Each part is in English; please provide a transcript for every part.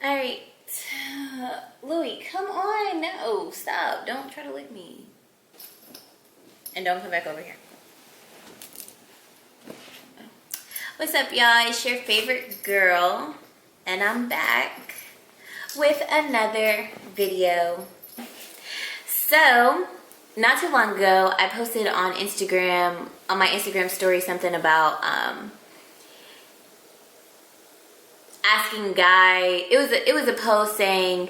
All right, Louis, come on. No, stop. Don't try to lick me. And don't come back over here. What's up, y'all? It's your favorite girl, and I'm back with another video. So, not too long ago, I posted on Instagram, on my Instagram story, something about asking guy. It was a post saying,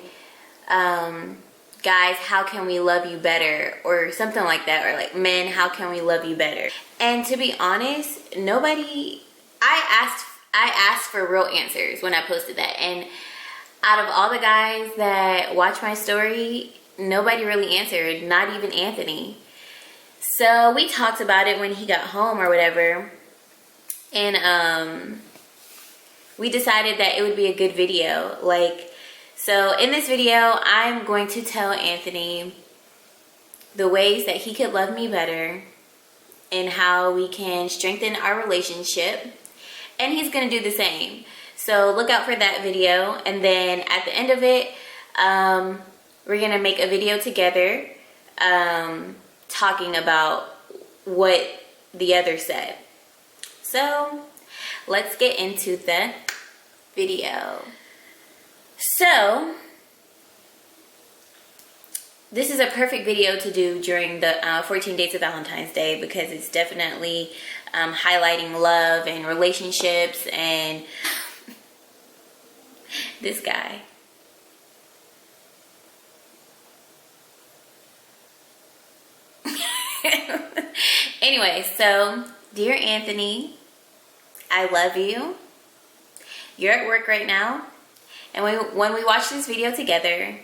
guys, how can we love you better, or something like that, or like, men, how can we love you better? And to be honest, nobody. I asked for real answers when I posted that, and out of all the guys that watch my story, nobody really answered, not even Anthony. So we talked about it when he got home or whatever, and we decided that it would be a good video. So in this video, I'm going to tell Anthony the ways that he could love me better and how we can strengthen our relationship. And he's going to do the same. So look out for that video. And then at the end of it, we're going to make a video together talking about what the other said. So let's get into the video. So this is a perfect video to do during the 14 days of Valentine's Day, because it's definitely highlighting love and relationships and this guy. Anyway, so dear Anthony, I love you. You're at work right now, and when we watch this video together,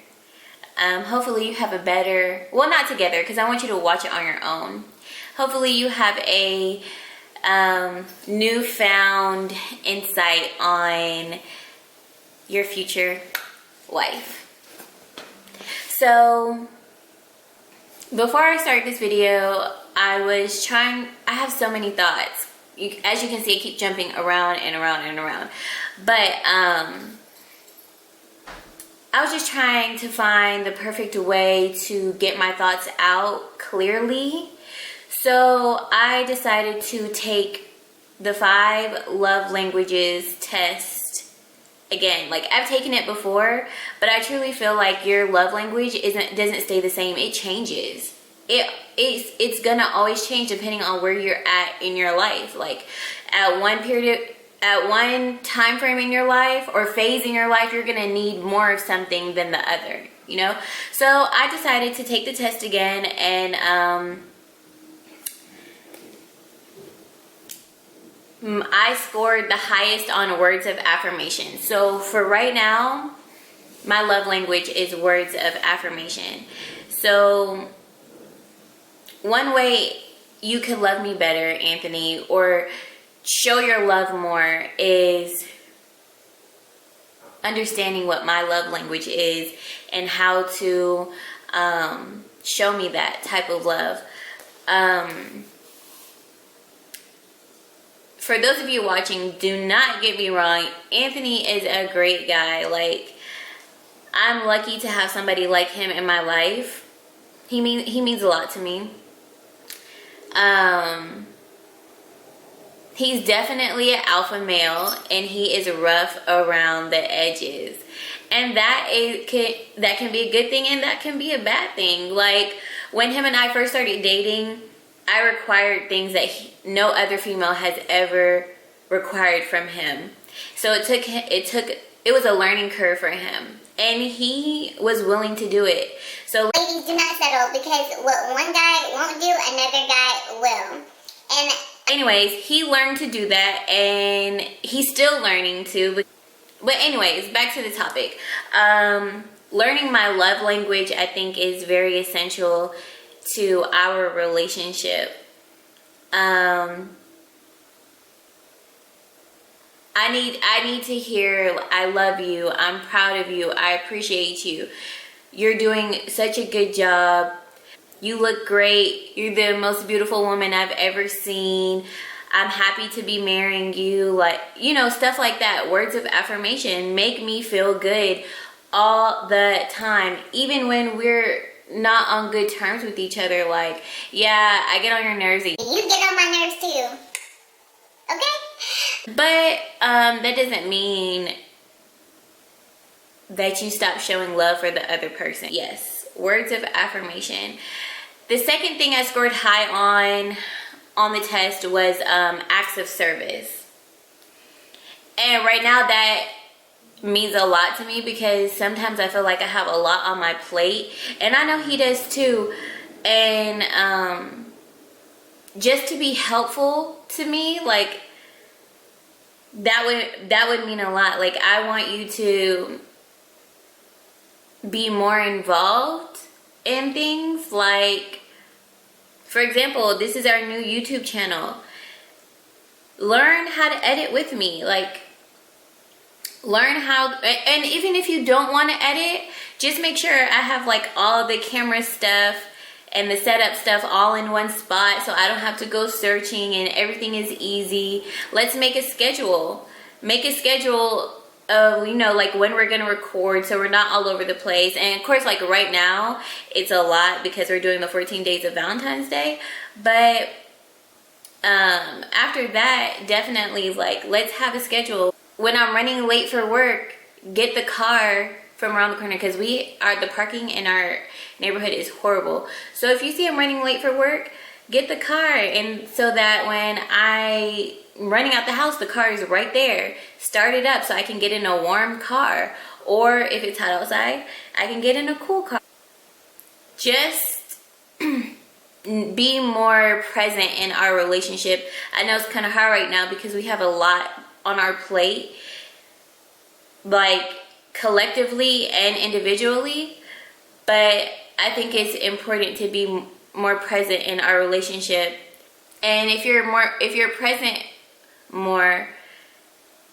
hopefully you have a better, well, not together, because I want you to watch it on your own. Hopefully you have a newfound insight on your future wife. So before I start this video, I have so many thoughts. As you can see, I keep jumping around and around and around. But I was just trying to find the perfect way to get my thoughts out clearly. So I decided to take the 5 love languages test again. Like, I've taken it before, but I truly feel like your love language doesn't stay the same. It changes. It's gonna always change depending on where you're at in your life. Like, at one time frame in your life or phase in your life, you're gonna need more of something than the other, you know? So I decided to take the test again, and I scored the highest on words of affirmation. So for right now, my love language is words of affirmation. So one way you could love me better, Anthony, or show your love more, is understanding what my love language is and how to show me that type of love. For those of you watching, do not get me wrong, Anthony is a great guy. Like, I'm lucky to have somebody like him in my life. He means a lot to me. He's definitely an alpha male, and he is rough around the edges, and that can be a good thing, and that can be a bad thing. Like, when him and I first started dating, I required things that no other female has ever required from him. So it was a learning curve for him, and he was willing to do it. So ladies, do not settle, because what one guy won't do, another guy will. And anyways, he learned to do that, and he's still learning to. But anyways, back to the topic. Learning my love language, I think, is very essential to our relationship. I need to hear, I love you, I'm proud of you, I appreciate you, you're doing such a good job, you look great, you're the most beautiful woman I've ever seen, I'm happy to be marrying you, like, you know, stuff like that. Words of affirmation make me feel good all the time, even when we're not on good terms with each other. Like, yeah, I get on your nerves. You get on my nerves too. Okay? But that doesn't mean that you stop showing love for the other person. Yes, words of affirmation. The second thing I scored high on the test was acts of service. And right now that means a lot to me, because sometimes I feel like I have a lot on my plate, and I know he does too. And just to be helpful to me, like, that would mean a lot. Like, I want you to be more involved in things. Like, for example, this is our new YouTube channel. Learn how to edit with me. Like, learn how, and even if you don't want to edit, just make sure I have like all the camera stuff and the setup stuff all in one spot, so I don't have to go searching and everything is easy. Let's make a schedule. Make a schedule of, you know, like when we're gonna record, so we're not all over the place. And of course, like right now it's a lot because we're doing the 14 days of Valentine's Day, but after that, definitely, like, let's have a schedule. When I'm running late for work, get the car from around the corner, because the parking in our neighborhood is horrible. So if you see I'm running late for work, get the car, and so that when I'm running out the house, the car is right there. Start it up so I can get in a warm car, or if it's hot outside, I can get in a cool car. Just be more present in our relationship. I know it's kind of hard right now because we have a lot on our plate, like collectively and individually, but I think it's important to be more present in our relationship. And if you're present more,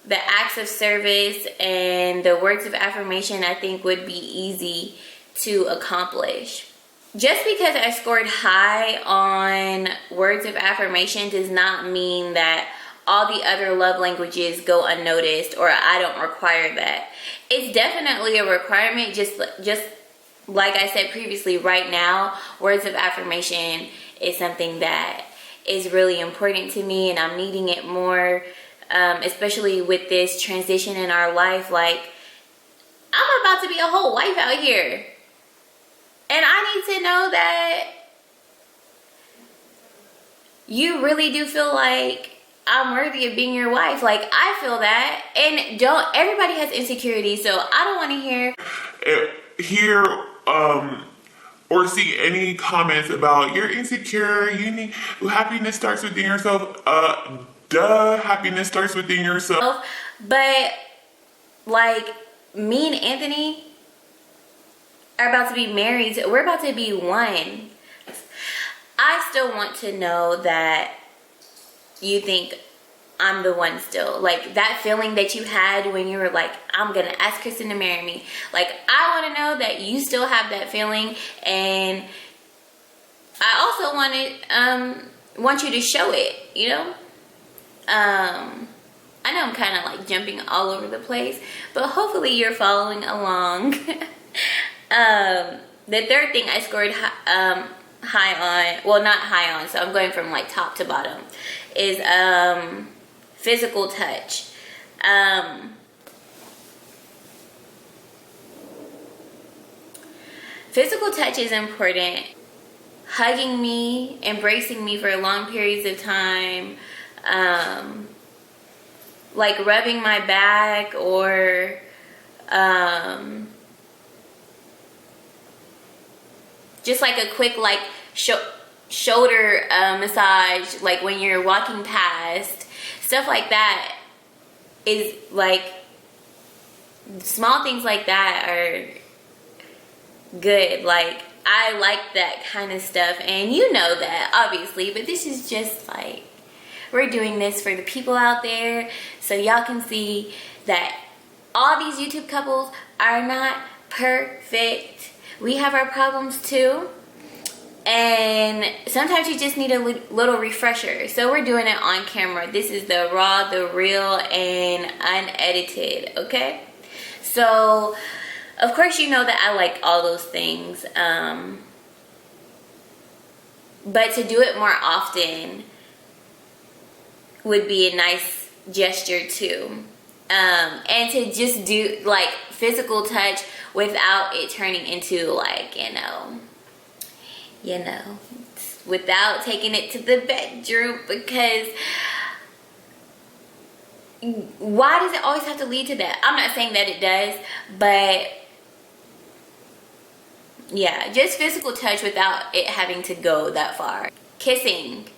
the acts of service and the words of affirmation, I think, would be easy to accomplish. Just because I scored high on words of affirmation does not mean that all the other love languages go unnoticed, or I don't require that. It's definitely a requirement, just like I said previously. Right now, words of affirmation is something that is really important to me, and I'm needing it more, especially with this transition in our life. Like, I'm about to be a whole wife out here, and I need to know that you really do feel like I'm worthy of being your wife. Like, I feel that. And everybody has insecurity, so I don't want to hear or see any comments about you're insecure, happiness starts within yourself. Happiness starts within yourself. But like, me and Anthony are about to be married. We're about to be one. I still want to know that you think I'm the one still. Like, that feeling that you had when you were like, I'm gonna ask Kristen to marry me. Like, I want to know that you still have that feeling, and I also want you to show it, you know? I know I'm kind of like jumping all over the place, but hopefully you're following along. The third thing I scored high on, well, not high on, so I'm going from like top to bottom, is physical touch. Physical touch is important. Hugging me, embracing me for long periods of time, like rubbing my back, or just like a quick like shoulder massage, like when you're walking past, stuff like that is like, small things like that are good. Like, I like that kind of stuff, and you know that obviously, but this is just like, we're doing this for the people out there so y'all can see that all these YouTube couples are not perfect. We have our problems too. And sometimes you just need a little refresher. So we're doing it on camera. This is the raw, the real, and unedited, okay? So, of course, you know that I like all those things. But to do it more often would be a nice gesture too. And to just do like physical touch without it turning into like, without taking it to the bedroom, because why does it always have to lead to that? I'm not saying that it does, but yeah, just physical touch without it having to go that far. Kissing.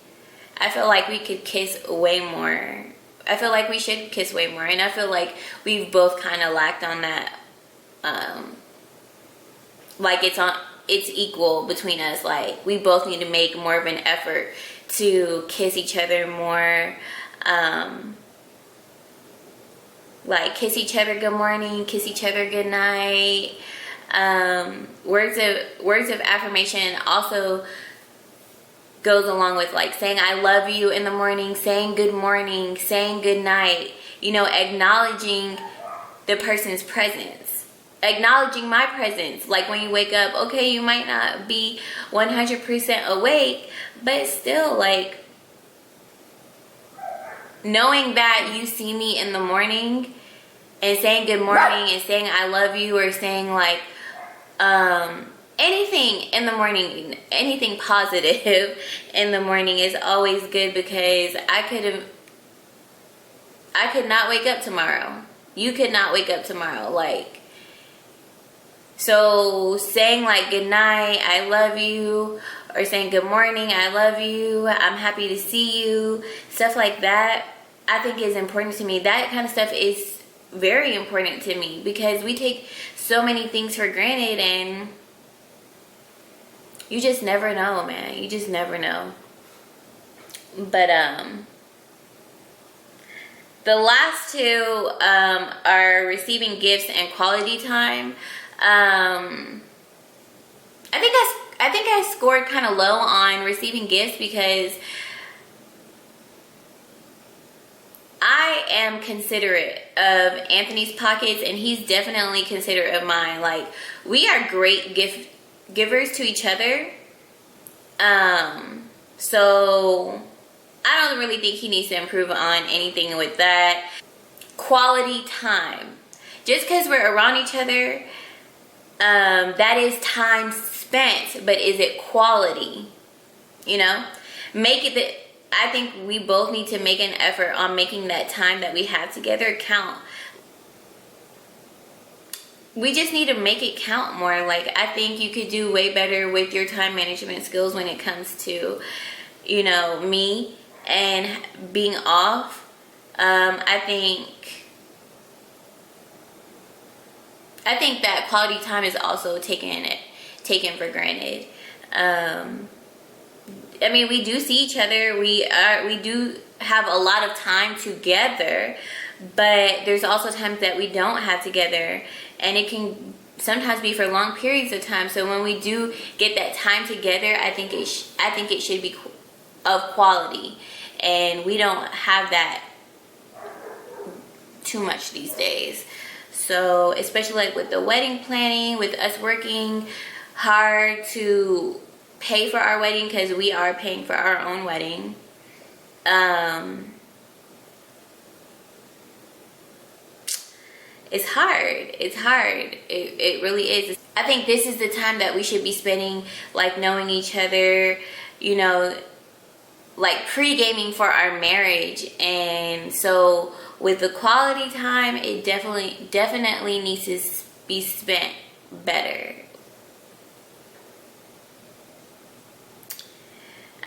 I feel like we could kiss way more. I feel like we should kiss way more, and I feel like we've both kind of lacked on that. Like it's equal between us. Like we both need to make more of an effort to kiss each other more. Like kiss each other good morning, kiss each other good night. Words of affirmation also goes along with like saying I love you in the morning, saying good morning, saying good night, acknowledging the person's presence, acknowledging my presence. Like when you wake up, okay, you might not be 100% awake, but still like knowing that you see me in the morning and saying good morning and saying I love you, or saying like anything in the morning, anything positive in the morning is always good, because I could not wake up tomorrow. You could not wake up tomorrow. Like, so saying like good night, I love you, or saying good morning, I love you, I'm happy to see you, stuff like that, I think is important to me. That kind of stuff is very important to me, because we take so many things for granted, and you just never know, man. You just never know. But the last two are receiving gifts and quality time. I think I scored kind of low on receiving gifts, because I am considerate of Anthony's pockets, and he's definitely considerate of mine. Like, we are great gift givers to each other. So I don't really think he needs to improve on anything with that. Quality time. Just because we're around each other, that is time spent, but is it quality? Make it that. I think we both need to make an effort on making that time that we have together count. We just need to make it count more. Like, I think you could do way better with your time management skills when it comes to, me and being off. I think that quality time is also taken for granted. I mean, we do see each other. We do have a lot of time together, but there's also times that we don't have together, and it can sometimes be for long periods of time. So when we do get that time together, I think it should be of quality, and we don't have that too much these days. So especially like with the wedding planning, with us working hard to pay for our wedding, because we are paying for our own wedding. It's hard. It really is. I think this is the time that we should be spending like knowing each other, like pre-gaming for our marriage. And so with the quality time, it definitely needs to be spent better.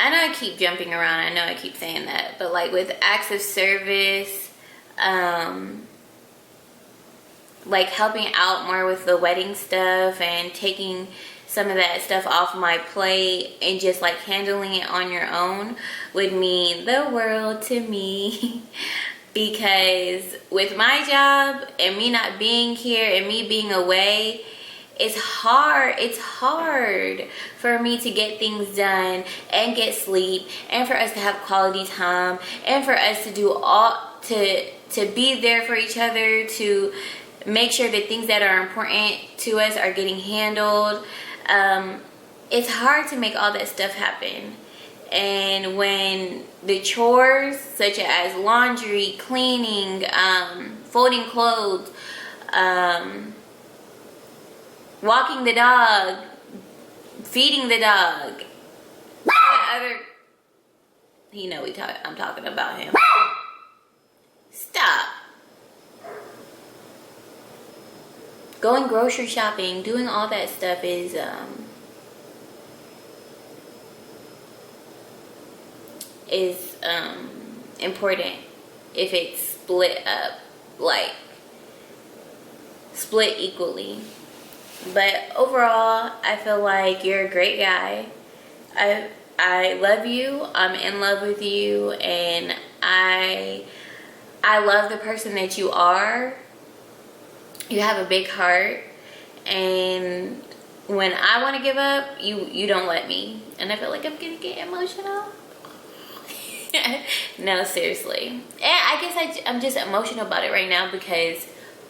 I know I keep jumping around. I know I keep saying that. But like with acts of service, like helping out more with the wedding stuff and taking some of that stuff off my plate and just like handling it on your own would mean the world to me. Because with my job and me not being here and me being away, it's hard for me to get things done and get sleep, and for us to have quality time, and for us to do all to be there for each other, to make sure that things that are important to us are getting handled. It's hard to make all that stuff happen. And when the chores such as laundry, cleaning, folding clothes, walking the dog, feeding the dog, I'm talking about him. Stop. Going grocery shopping, doing all that stuff is important if it's split up, like split equally. But overall, I feel like you're a great guy. I love you. I'm in love with you, and I love the person that you are. You have a big heart, and when I want to give up, you don't let me. And I feel like I'm gonna get emotional. No, seriously. And I guess I'm just emotional about it right now because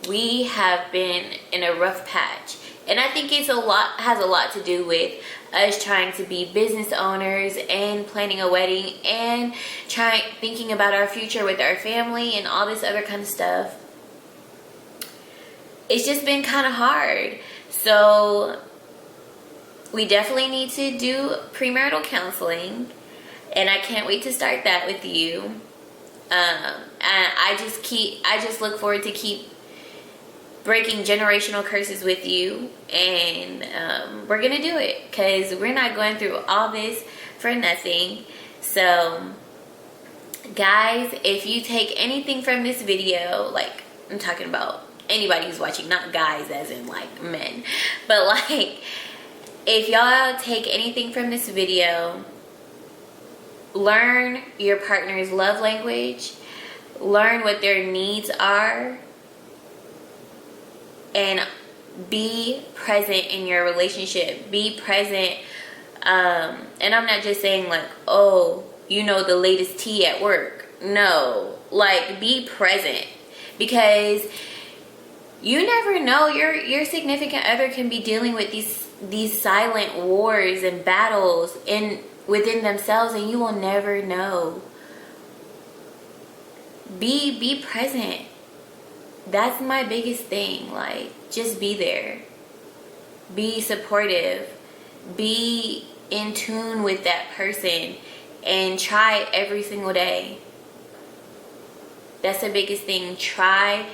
we have been in a rough patch. And I think has a lot to do with us trying to be business owners and planning a wedding and thinking about our future with our family and all this other kind of stuff. It's just been kind of hard. So we definitely need to do premarital counseling, and I can't wait to start that with you. And I just look forward to keep breaking generational curses with you, and we're gonna do it because we're not going through all this for nothing. So guys, if you take anything from this video, like I'm talking about anybody who's watching, not guys as in like men, but like if y'all take anything from this video, learn your partner's love language, learn what their needs are, and be present in your relationship. Be present. And I'm not just saying like, oh, you know, the latest tea at work. No, like be present, because you never know, your significant other can be dealing with these silent wars and battles within themselves, and you will never know. Be present. That's my biggest thing. Like, just be there. Be supportive. Be in tune with that person, and try every single day. That's the biggest thing. Try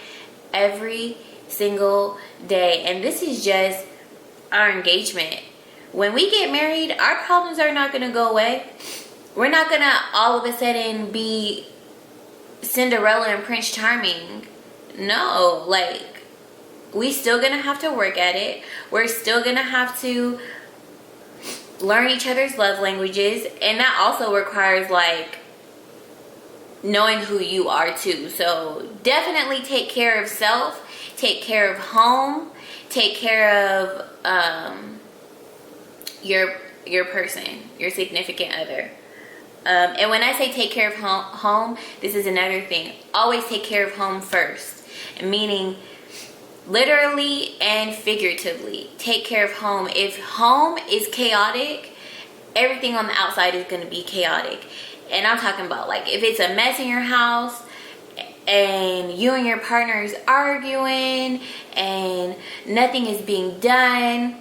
every single day. And this is just our engagement. When we get married, our problems are not going to go away. We're not going to all of a sudden be Cinderella and Prince Charming. No, like, we still going to have to work at it. We're still going to have to learn each other's love languages. And that also requires, like, knowing who you are too. So definitely take care of self. Take care of home. Take care of your person, your significant other. And when I say take care of home, this is another thing. Always take care of home first. Meaning literally and figuratively. Take care of home. If home is chaotic, everything on the outside is going to be chaotic. And I'm talking about, like, if it's a mess in your house and you and your partner is arguing and nothing is being done,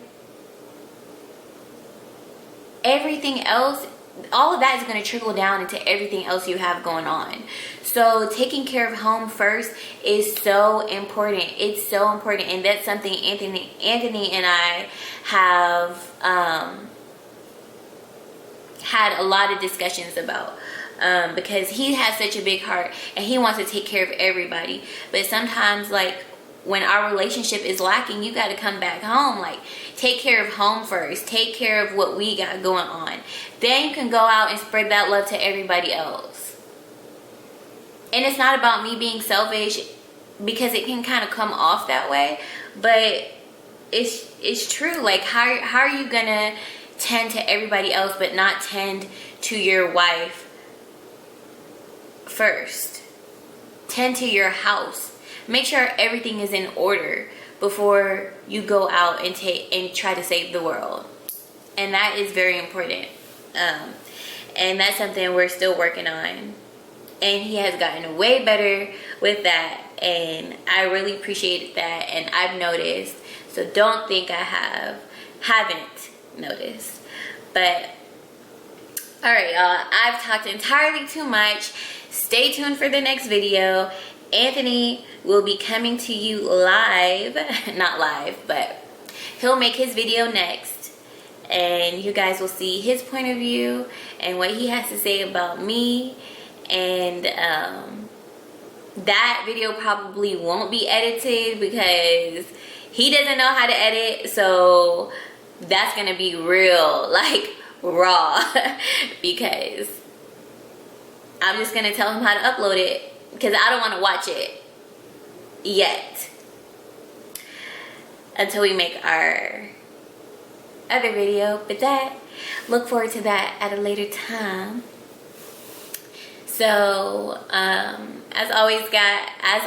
everything else, all of that is going to trickle down into everything else you have going on. So taking care of home first is so important. It's so important, and that's something Anthony and I have had a lot of discussions about, because he has such a big heart and he wants to take care of everybody. But sometimes, like, when our relationship is lacking, you got to come back home. Like, take care of home first. Take care of what we got going on. Then you can go out and spread that love to everybody else. And it's not about me being selfish, because it can kind of come off that way. But it's true. Like, how are you gonna tend to everybody else but not tend to your wife first? Tend to your house. Make sure everything is in order before you go out and try to save the world. And that is very important. And that's something we're still working on. And he has gotten way better with that. And I really appreciate that. And I've noticed. So don't think I haven't noticed. But, alright, y'all. I've talked entirely too much. Stay tuned for the next video. Anthony will be coming to you live. Not live, but he'll make his video next. And you guys will see his point of view and what he has to say about me. And that video probably won't be edited because he doesn't know how to edit. So that's gonna be real, like, raw. Because I'm just gonna tell him how to upload it because I don't want to watch it yet until we make our other video. But that, look forward to that at a later time. So as always guys,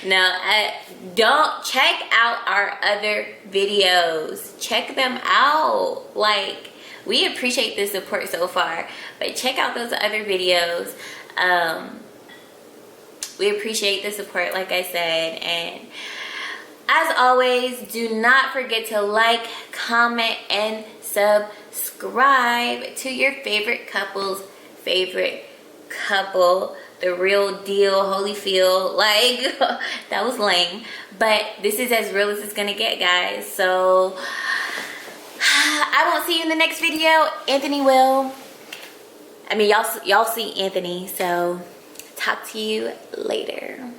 now don't check out our other videos. Check them out. Like, we appreciate the support so far, but check out those other videos. We appreciate the support, like I said. And as always, do not forget to like, comment, and subscribe to your favorite couple's favorite couple. The real deal, Holyfield. Like, that was lame, but this is as real as it's gonna get, guys. So I won't see you in the next video. Anthony will. I mean, y'all see Anthony. So talk to you later.